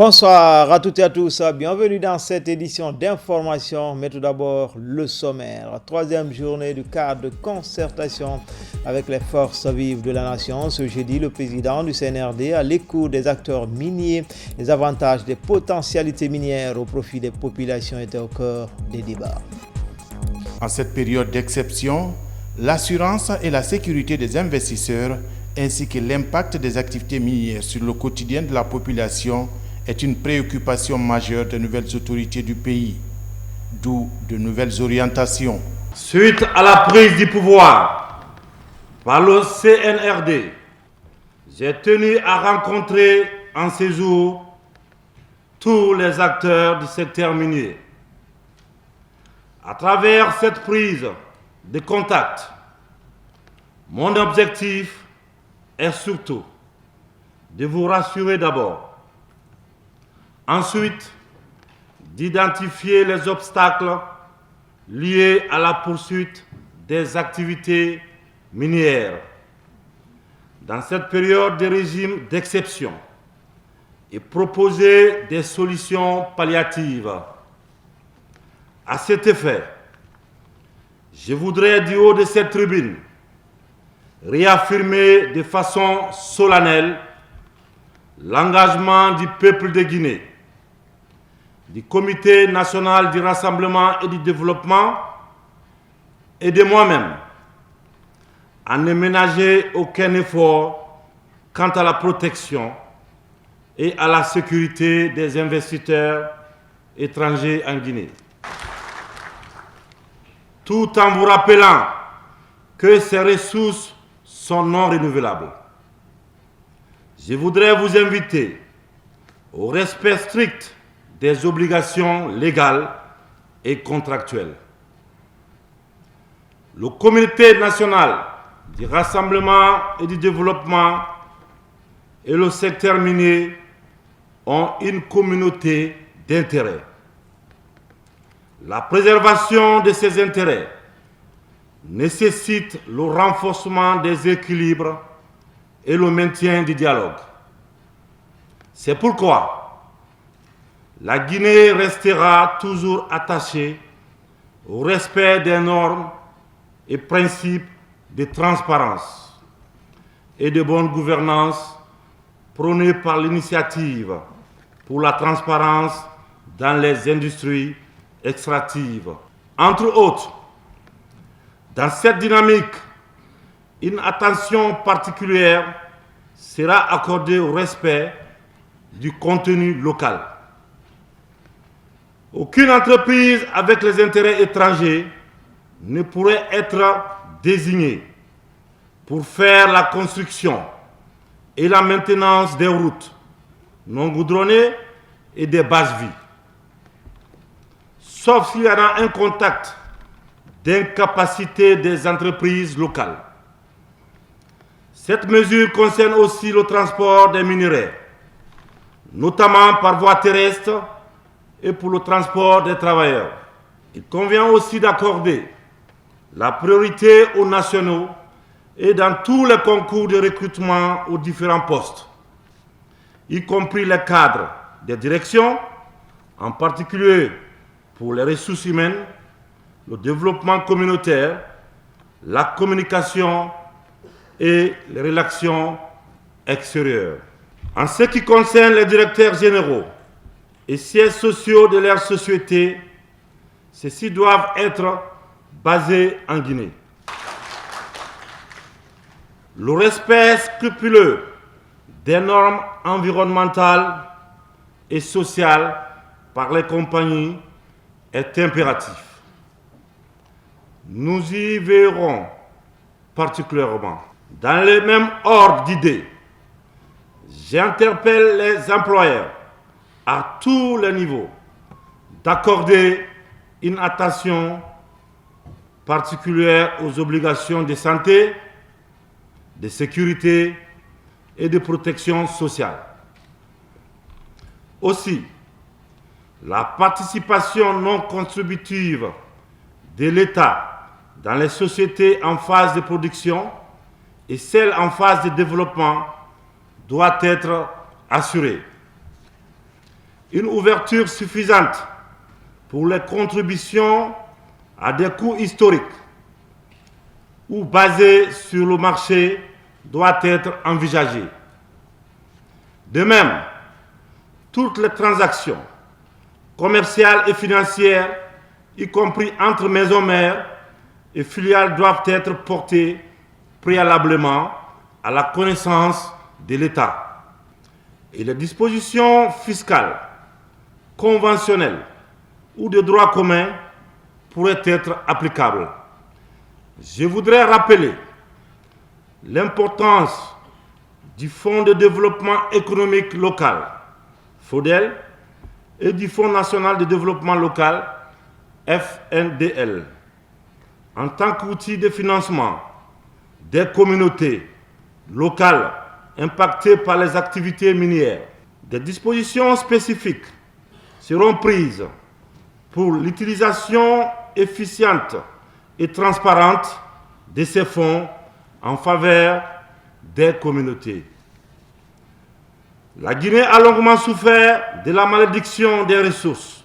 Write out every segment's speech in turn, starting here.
Bonsoir à toutes et à tous, bienvenue dans cette édition d'information, mais tout d'abord le sommaire. Troisième journée du cadre de concertation avec les forces vives de la nation. Ce jeudi, le président du CNRD, à l'écoute des acteurs miniers, les avantages des potentialités minières au profit des populations étaient au cœur des débats. En cette période d'exception, l'assurance et la sécurité des investisseurs ainsi que l'impact des activités minières sur le quotidien de la population est une préoccupation majeure des nouvelles autorités du pays, d'où de nouvelles orientations. Suite à la prise du pouvoir par le CNRD, j'ai tenu à rencontrer en ces jours tous les acteurs du secteur minier. À travers cette prise de contact, mon objectif est surtout de vous rassurer d'abord. Ensuite, d'identifier les obstacles liés à la poursuite des activités minières dans cette période de régime d'exception et proposer des solutions palliatives. À cet effet, je voudrais du haut de cette tribune réaffirmer de façon solennelle l'engagement du peuple de Guinée, du Comité national du rassemblement et du développement et de moi-même à ne ménager aucun effort quant à la protection et à la sécurité des investisseurs étrangers en Guinée. Tout en vous rappelant que ces ressources sont non renouvelables. Je voudrais vous inviter au respect strict des obligations légales et contractuelles. Le Comité national du rassemblement et du développement et le secteur minier ont une communauté d'intérêts. La préservation de ces intérêts nécessite le renforcement des équilibres et le maintien du dialogue. C'est pourquoi la Guinée restera toujours attachée au respect des normes et principes de transparence et de bonne gouvernance prônés par l'initiative pour la transparence dans les industries extractives. Entre autres, dans cette dynamique, une attention particulière sera accordée au respect du contenu local. Aucune entreprise avec les intérêts étrangers ne pourrait être désignée pour faire la construction et la maintenance des routes non goudronnées et des bases vies, sauf s'il y a un contact d'incapacité des entreprises locales. Cette mesure concerne aussi le transport des minerais, notamment par voie terrestre et pour le transport des travailleurs. Il convient aussi d'accorder la priorité aux nationaux et dans tous les concours de recrutement aux différents postes, y compris les cadres des directions, en particulier pour les ressources humaines, le développement communautaire, la communication et les relations extérieures. En ce qui concerne les directeurs généraux et sièges sociaux de leur société, ceux-ci doivent être basés en Guinée. Le respect scrupuleux des normes environnementales et sociales par les compagnies est impératif. Nous y verrons particulièrement. Dans le même ordre d'idées, j'interpelle les employeurs à tous les niveaux d'accorder une attention particulière aux obligations de santé, de sécurité et de protection sociale. Aussi, la participation non contributive de l'État dans les sociétés en phase de production et celles en phase de développement doit être assurée. une ouverture suffisante pour les contributions à des coûts historiques ou basées sur le marché doit être envisagée. De même, toutes les transactions commerciales et financières, y compris entre maisons mères et filiales, doivent être portées préalablement à la connaissance de l'État. Et les dispositions fiscales, conventionnelles ou de droit commun pourraient être applicables. Je voudrais rappeler l'importance du Fonds de développement économique local, FODEL, et du Fonds national de développement local, FNDL, en tant qu'outil de financement des communautés locales impactées par les activités minières. Des dispositions spécifiques seront prises pour l'utilisation efficiente et transparente de ces fonds en faveur des communautés. La Guinée a longuement souffert de la malédiction des ressources.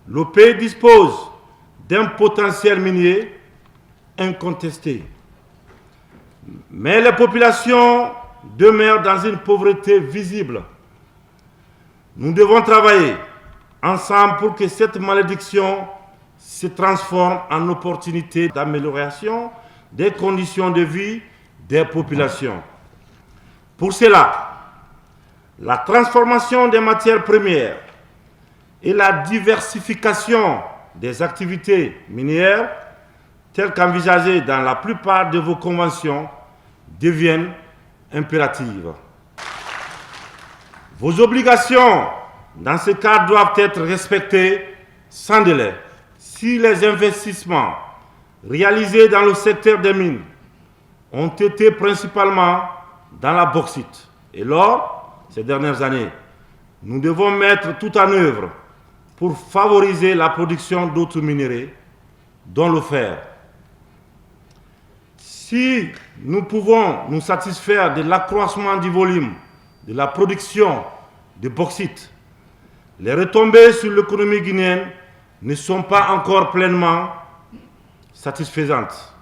Le pays dispose d'un potentiel minier incontesté. Mais les populations demeurent dans une pauvreté visible. Nous devons travailler ensemble pour que cette malédiction se transforme en opportunité d'amélioration des conditions de vie des populations. Pour cela, la transformation des matières premières et la diversification des activités minières, telles qu'envisagées dans la plupart de vos conventions, deviennent impératives. Vos obligations dans ce cadre doivent être respectées sans délai. Si les investissements réalisés dans le secteur des mines ont été principalement dans la bauxite et l'or ces dernières années, nous devons mettre tout en œuvre pour favoriser la production d'autres minéraux, dont le fer. Si nous pouvons nous satisfaire de l'accroissement du volume de la production de bauxite, les retombées sur l'économie guinéenne ne sont pas encore pleinement satisfaisantes.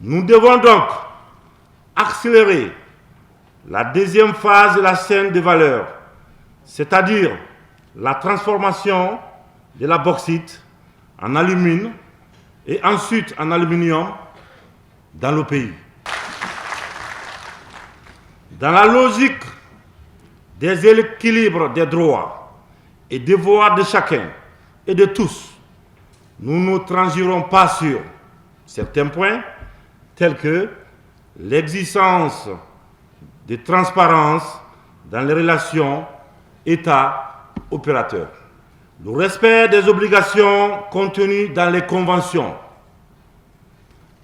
Nous devons donc accélérer la deuxième phase de la chaîne de valeur, c'est-à-dire la transformation de la bauxite en alumine et ensuite en aluminium dans le pays. Dans la logique des équilibres des droits et devoirs de chacun et de tous, nous ne transigirons pas sur certains points tels que l'existence de transparence dans les relations État-opérateur, le respect des obligations contenues dans les conventions,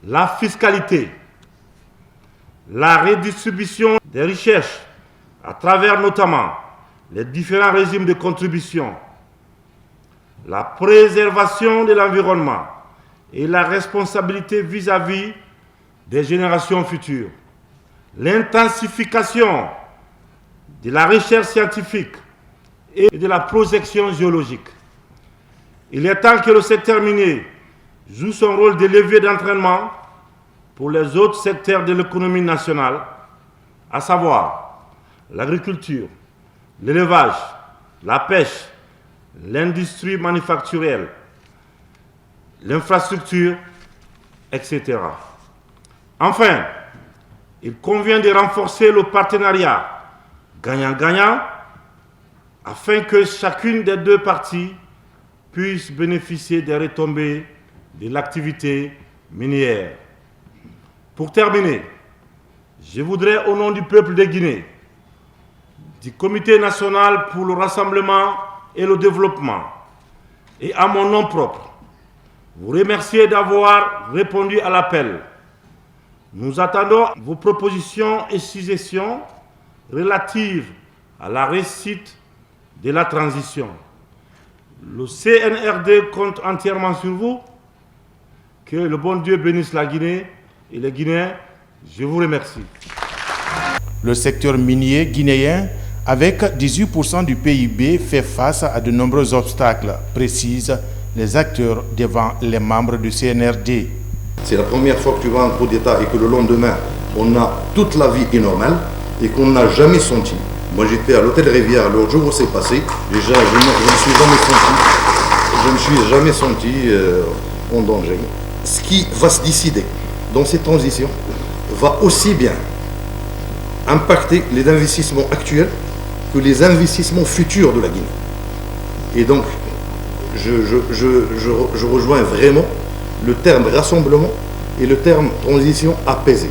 la fiscalité, la redistribution des richesses à travers notamment les différents régimes de contribution, la préservation de l'environnement et la responsabilité vis-à-vis des générations futures, l'intensification de la recherche scientifique et de la projection géologique. Il est temps que le secteur minier joue son rôle de levier d'entraînement pour les autres secteurs de l'économie nationale, à savoir l'agriculture, l'élevage, la pêche, l'industrie manufacturière, l'infrastructure, etc. Enfin, il convient de renforcer le partenariat gagnant-gagnant afin que chacune des deux parties puisse bénéficier des retombées de l'activité minière. Pour terminer, je voudrais, au nom du peuple de Guinée, du Comité national pour le rassemblement et le développement, et à mon nom propre, vous remercier d'avoir répondu à l'appel. Nous attendons vos propositions et suggestions relatives à la réussite de la transition. Le CNRD compte entièrement sur vous. Que le bon Dieu bénisse la Guinée et les Guinéens. Je vous remercie. Le secteur minier guinéen avec 18% du PIB, fait face à de nombreux obstacles, précisent les acteurs devant les membres du CNRD. C'est la première fois que tu vois un coup d'État et que le lendemain, on a toute la vie est normale et qu'on n'a jamais senti. Moi, j'étais à l'hôtel Rivière l'autre jour où c'est passé. Déjà, je ne me suis jamais senti en danger. Ce qui va se décider dans cette transition va aussi bien impacter les investissements actuels que les investissements futurs de la Guinée. Et donc, je rejoins vraiment le terme rassemblement et le terme transition apaisée.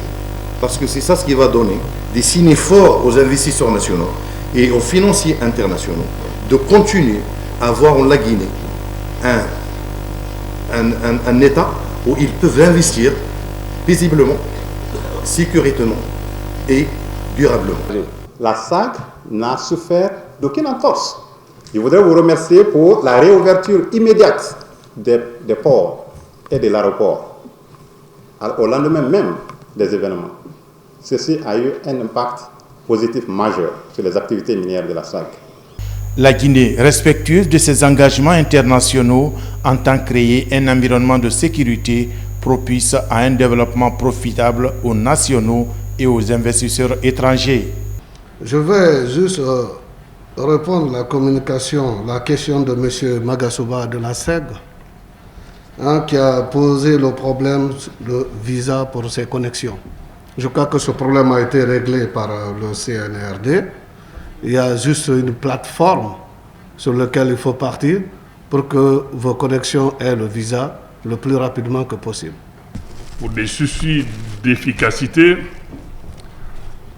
Parce que c'est ça ce qui va donner des signes forts aux investisseurs nationaux et aux financiers internationaux de continuer à voir en la Guinée un État où ils peuvent investir paisiblement, sécuritairement et durablement. La SAG n'a souffert d'aucune entorse. Je voudrais vous remercier pour la réouverture immédiate des ports et de l'aéroport au lendemain même des événements. Ceci a eu un impact positif majeur sur les activités minières de la SAG. La Guinée, respectueuse de ses engagements internationaux, entend créer un environnement de sécurité propice à un développement profitable aux nationaux et aux investisseurs étrangers. Je vais juste répondre à la question de M. Magasuba de la SEG, qui a posé le problème de visa pour ses connexions. Je crois que ce problème a été réglé par le CNRD. Il y a juste une plateforme sur laquelle il faut partir pour que vos connexions aient le visa le plus rapidement que possible. Pour des soucis d'efficacité,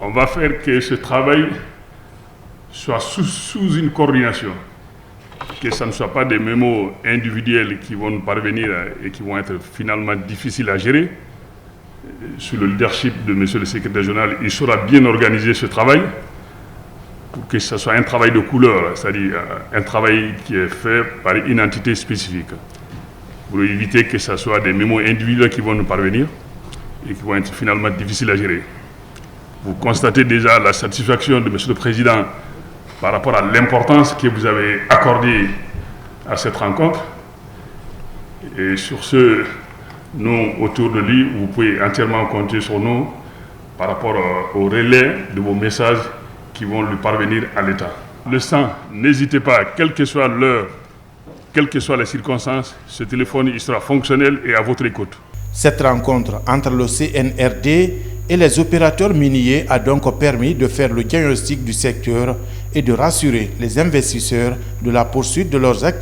on va faire que ce travail soit sous une coordination, que ce ne soit pas des mémos individuels qui vont nous parvenir et qui vont être finalement difficiles à gérer. Sous le leadership de M. le secrétaire général, il saura bien organiser ce travail pour que ce soit un travail de couleur, c'est-à-dire un travail qui est fait par une entité spécifique, pour éviter que ce soit des mémos individuels qui vont nous parvenir et qui vont être finalement difficiles à gérer. Vous constatez déjà la satisfaction de M. le Président par rapport à l'importance que vous avez accordée à cette rencontre. Et sur ce, nous, autour de lui, vous pouvez entièrement compter sur nous par rapport au relais de vos messages qui vont lui parvenir à l'État. Le sang, n'hésitez pas, quelle que soit l'heure, quelles que soient les circonstances, ce téléphone il sera fonctionnel et à votre écoute. Cette rencontre entre le CNRD et les opérateurs miniers a donc permis de faire le diagnostic du secteur et de rassurer les investisseurs de la poursuite de leurs activités.